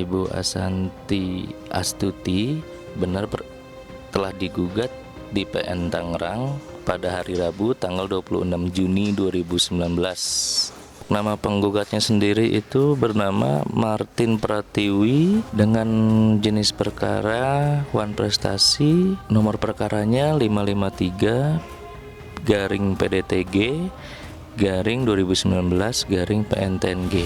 Ibu Asanti Astuti benar telah digugat di PN Tangerang pada hari Rabu tanggal 26 Juni 2019. Nama penggugatnya sendiri itu bernama Martin Pratiwi dengan jenis perkara Wan Prestasi, nomor perkaranya 553 garing PDTG garing 2019 garing PNTNG.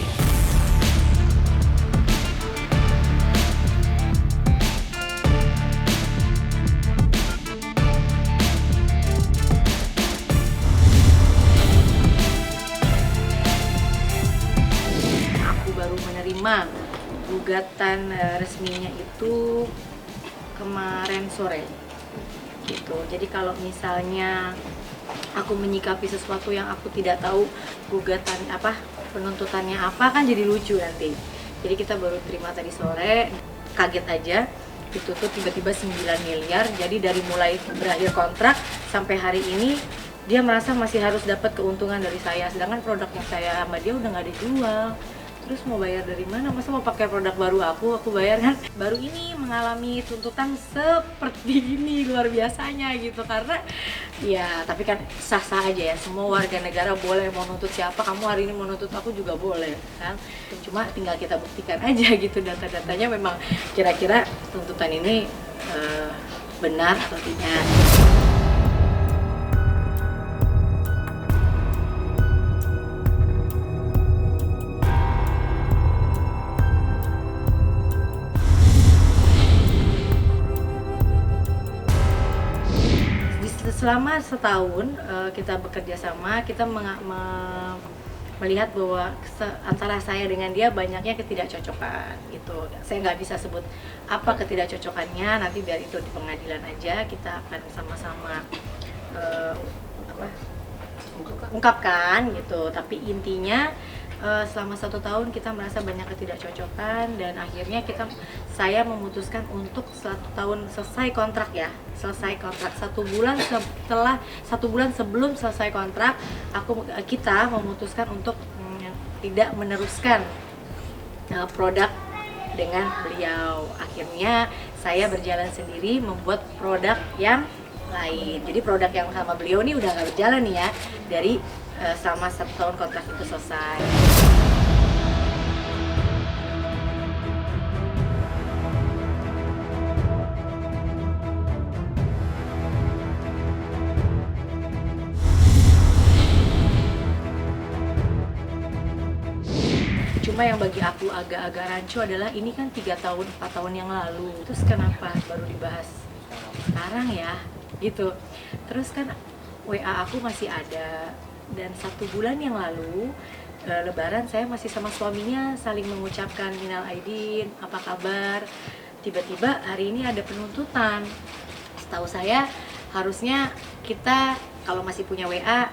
Menerima gugatan resminya itu kemarin sore gitu. Jadi kalau misalnya aku menyikapi sesuatu yang aku tidak tahu gugatan apa, penuntutannya apa, kan jadi lucu nanti. Jadi kita baru terima tadi sore, kaget aja dituntut tiba-tiba 9 miliar. Jadi dari mulai berakhir kontrak sampai hari ini dia merasa masih harus dapat keuntungan dari saya, sedangkan produk yang saya sama dia udah nggak dijual. Terus mau bayar dari mana? Masa mau pakai produk baru aku bayar kan? Baru ini mengalami tuntutan seperti ini, luar biasanya gitu. Karena ya tapi kan sah-sah aja ya, semua warga negara boleh mau nuntut siapa. Kamu hari ini mau nuntut aku juga boleh kan. Cuma tinggal kita buktikan aja gitu data-datanya memang kira-kira tuntutan ini benar atau tidak. Selama setahun kita bekerja sama, kita melihat bahwa antara saya dengan dia banyaknya ketidakcocokan gitu. Saya nggak bisa sebut apa ketidakcocokannya, nanti biar itu di pengadilan aja. Kita akan sama-sama ungkapkan gitu. Tapi intinya selama 1 tahun kita merasa banyak ketidakcocokan dan akhirnya saya memutuskan untuk 1 tahun selesai kontrak ya, selesai kontrak 1 bulan setelah 1 bulan sebelum selesai kontrak kita memutuskan untuk tidak meneruskan produk dengan beliau. Akhirnya saya berjalan sendiri membuat produk yang lain. Jadi produk yang sama beliau ini udah nggak berjalan nih ya dari selama 1 tahun kontrak itu selesai. Cuma yang bagi aku agak-agak rancu adalah ini kan 3 tahun, 4 tahun yang lalu. Terus kenapa baru dibahas sekarang ya? Gitu. Terus kan WA aku masih ada. Dan 1 bulan yang lalu Lebaran saya masih sama suaminya saling mengucapkan minal aidin, apa kabar. Tiba-tiba hari ini ada penuntutan. Setahu saya harusnya kita kalau masih punya WA,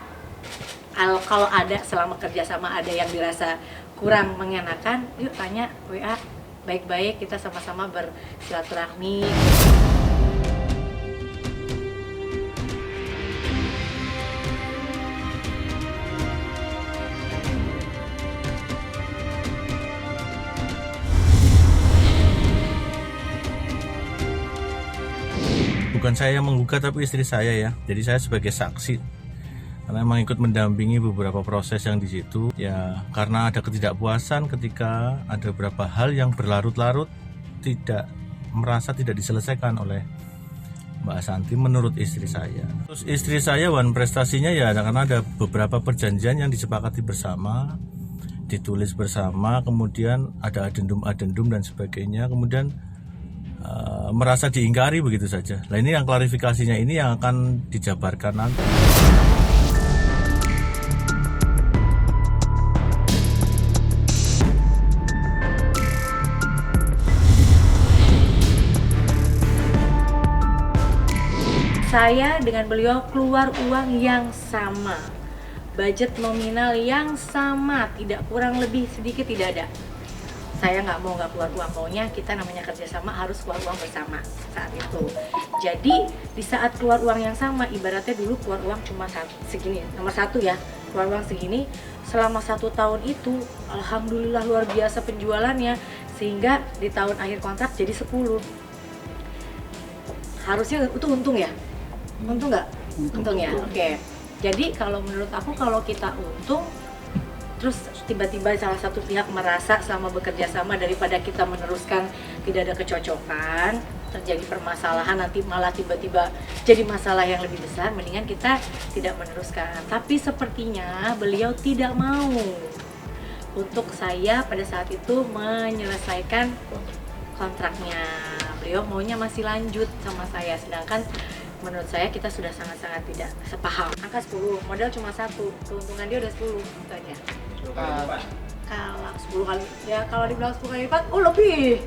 kalau ada selama kerja sama ada yang dirasa kurang mengenakan, yuk tanya WA baik-baik, kita sama-sama bersilaturahmi. Bukan saya yang menggugat tapi istri saya ya. Jadi saya sebagai saksi karena memang ikut mendampingi beberapa proses yang di situ ya, karena ada ketidakpuasan ketika ada beberapa hal yang berlarut-larut merasa tidak diselesaikan oleh Mbak Asanti menurut istri saya. Terus istri saya Wan Prestasinya ya karena ada beberapa perjanjian yang disepakati bersama, ditulis bersama, kemudian ada adendum dan sebagainya, kemudian merasa diingkari begitu saja. Nah ini yang klarifikasinya ini yang akan dijabarkan nanti. Saya dengan beliau keluar uang yang sama, budget nominal yang sama, tidak kurang lebih sedikit tidak ada. Saya nggak keluar uang, maunya kita namanya kerjasama harus keluar uang bersama saat itu. Jadi di saat keluar uang yang sama, ibaratnya dulu keluar uang cuma segini, nomor 1 ya, keluar uang segini. Selama 1 tahun itu, alhamdulillah luar biasa penjualannya. sehingga di tahun akhir kontrak jadi 10. Harusnya itu untung ya? Untung nggak? Untung ya? Oke. Jadi kalau menurut aku kalau kita untung, terus tiba-tiba salah satu pihak merasa selama bekerja sama daripada kita meneruskan tidak ada kecocokan, terjadi permasalahan, nanti malah tiba-tiba jadi masalah yang lebih besar, mendingan kita tidak meneruskan. Tapi sepertinya beliau tidak mau untuk saya pada saat itu menyelesaikan kontraknya. Beliau maunya masih lanjut sama saya, sedangkan menurut saya kita sudah sangat-sangat tidak sepaham. Angka 10, modal cuma 1, keuntungan dia udah 10 gitu aja. Kalau 10 kali, ya kalau dibilang 10 kali lipat, oh lebih.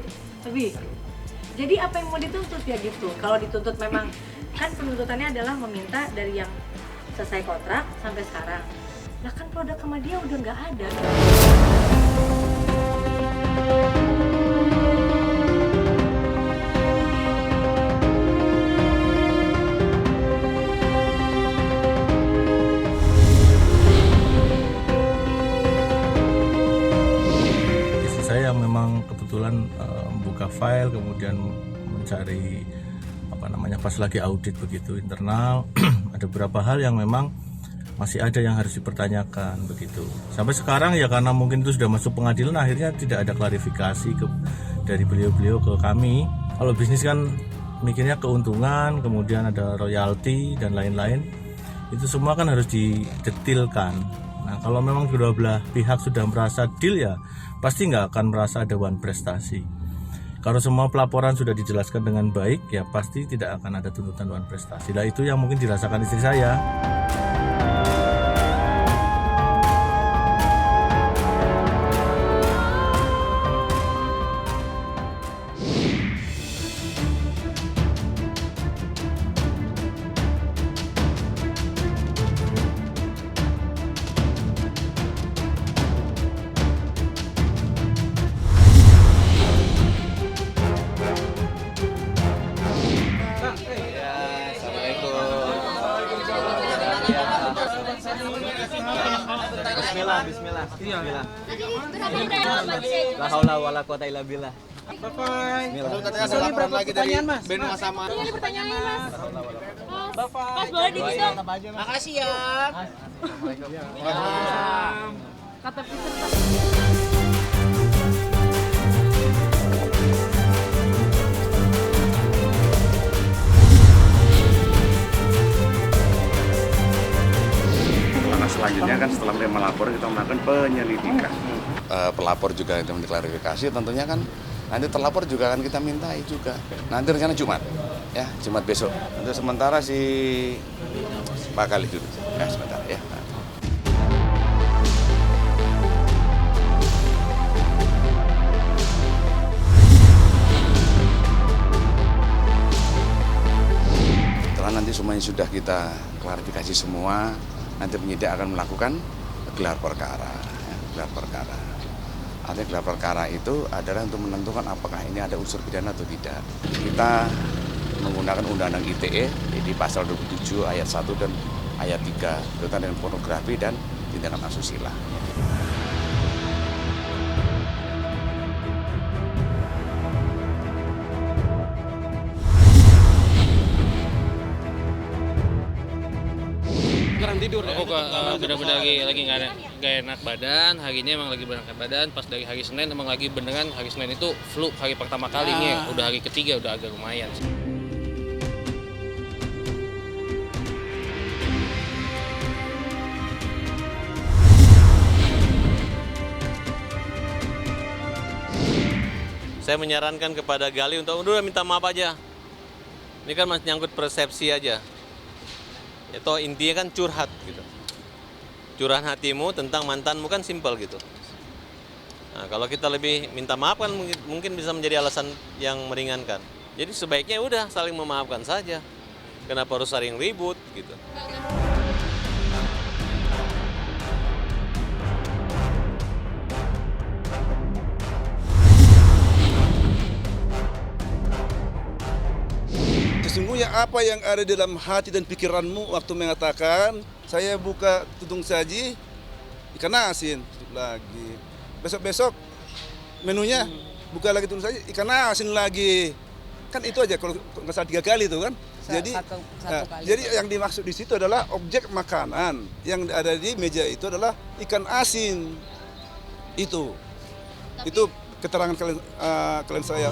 Jadi apa yang mau dituntut ya gitu. Kalau dituntut memang, kan penuntutannya adalah meminta dari yang selesai kontrak sampai sekarang. Nah kan produk sama dia udah nggak ada. Saya yang memang kebetulan membuka file, kemudian mencari pas lagi audit begitu internal ada beberapa hal yang memang masih ada yang harus dipertanyakan begitu. Sampai sekarang ya karena mungkin itu sudah masuk pengadilan, akhirnya tidak ada klarifikasi dari beliau-beliau ke kami. Kalau bisnis kan mikirnya keuntungan, kemudian ada royalti dan lain-lain. Itu semua kan harus didetilkan. Nah kalau memang kedua belah pihak sudah merasa deal ya pasti nggak akan merasa ada one prestasi. Kalau semua pelaporan sudah dijelaskan dengan baik ya pasti tidak akan ada tuntutan one prestasi. Nah itu yang mungkin dirasakan istri saya. Bismillah. La haula wala quwata illa billah. Bye-bye. Sorry, berapa lagi dari Ben sama. Ini pertanyaannya Mas. Mas boleh dihitung. Makasih ya. Kata Peter. Selanjutnya kan setelah menerima melapor kita melakukan penyelidikan. Pelapor juga itu mengklarifikasi, tentunya kan nanti terlapor juga akan kita mintai juga. Nanti rencana Jumat, ya Jumat besok. Untuk sementara si Pak Kali dulu, ya sebentar ya. Setelah nanti semuanya sudah kita klarifikasi semua, nanti penyidik akan melakukan gelar perkara. Gelar perkara. Artinya gelar perkara itu adalah untuk menentukan apakah ini ada unsur pidana atau tidak. Kita menggunakan Undang-Undang ITE di pasal 27 ayat 1 dan ayat 3 berkaitan dengan pornografi dan tindakan asusila. Tidur ya? Benar-benar lagi nggak enak badan, harinya emang lagi beneran badan. Pas dari hari Senin emang lagi beneran hari Senin itu flu hari pertama kalinya, udah hari ketiga udah agak lumayan. Saya menyarankan kepada Gali untuk udah minta maaf aja. Ini kan masih nyangkut persepsi aja. Itu intinya kan curhat gitu. Curhat hatimu tentang mantanmu kan simpel gitu. Nah, kalau kita lebih minta maaf kan mungkin bisa menjadi alasan yang meringankan. Jadi sebaiknya udah saling memaafkan saja. Kenapa harus saling ribut gitu. Sesungguhnya apa yang ada di dalam hati dan pikiranmu waktu mengatakan saya buka tudung saji ikan asin lagi. Besok-besok menunya buka lagi tulis saja ikan asin lagi. Kan itu aja kalau nggak salah 3 kali itu kan. Jadi satu kali. jadi yang dimaksud di situ adalah objek makanan yang ada di meja itu adalah ikan asin. Itu keterangan klien saya.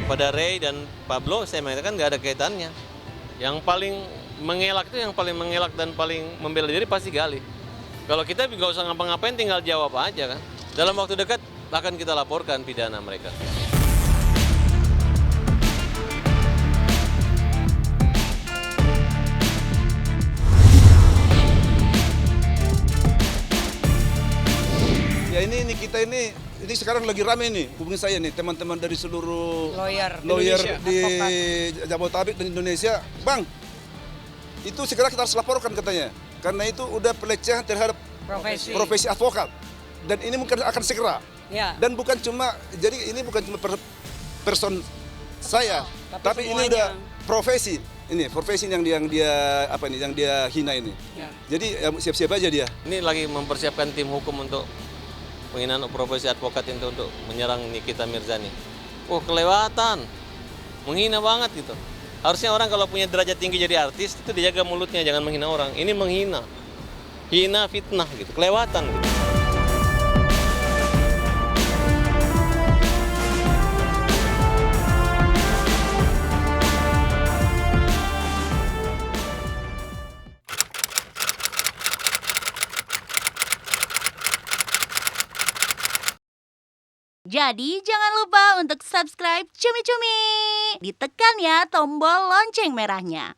Pada Ray dan Pablo saya mengatakan nggak ada kaitannya. Yang paling mengelak itu yang paling mengelak dan paling membela diri pasti Gali. Kalau kita nggak usah ngapa-ngapain, tinggal jawab aja kan. Dalam waktu dekat akan kita laporkan pidana mereka. Ya ini kita ini sekarang lagi rame nih, hubungi saya nih teman-teman dari seluruh lawyer di Jabodetabek dan Indonesia. Bang, itu segera kita harus laporkan katanya, karena itu udah pelecehan terhadap profesi advokat. Dan ini mungkin akan segera. Ya. Dan bukan cuma, jadi ini bukan cuma person saya, tapi ini udah profesi. Ini profesi yang dia hina ini. Ya. Jadi ya, siap-siap aja dia. Ini lagi mempersiapkan tim hukum untuk penghinaan profesi advokat itu untuk menyerang Nikita Mirzani. Oh, kelewatan. Menghina banget gitu. Harusnya orang kalau punya derajat tinggi jadi artis itu dijaga mulutnya, jangan menghina orang. Ini menghina. Hina, fitnah gitu. Kelewatan gitu. Jadi jangan lupa untuk subscribe Cumi Cumi. Ditekan ya tombol lonceng merahnya.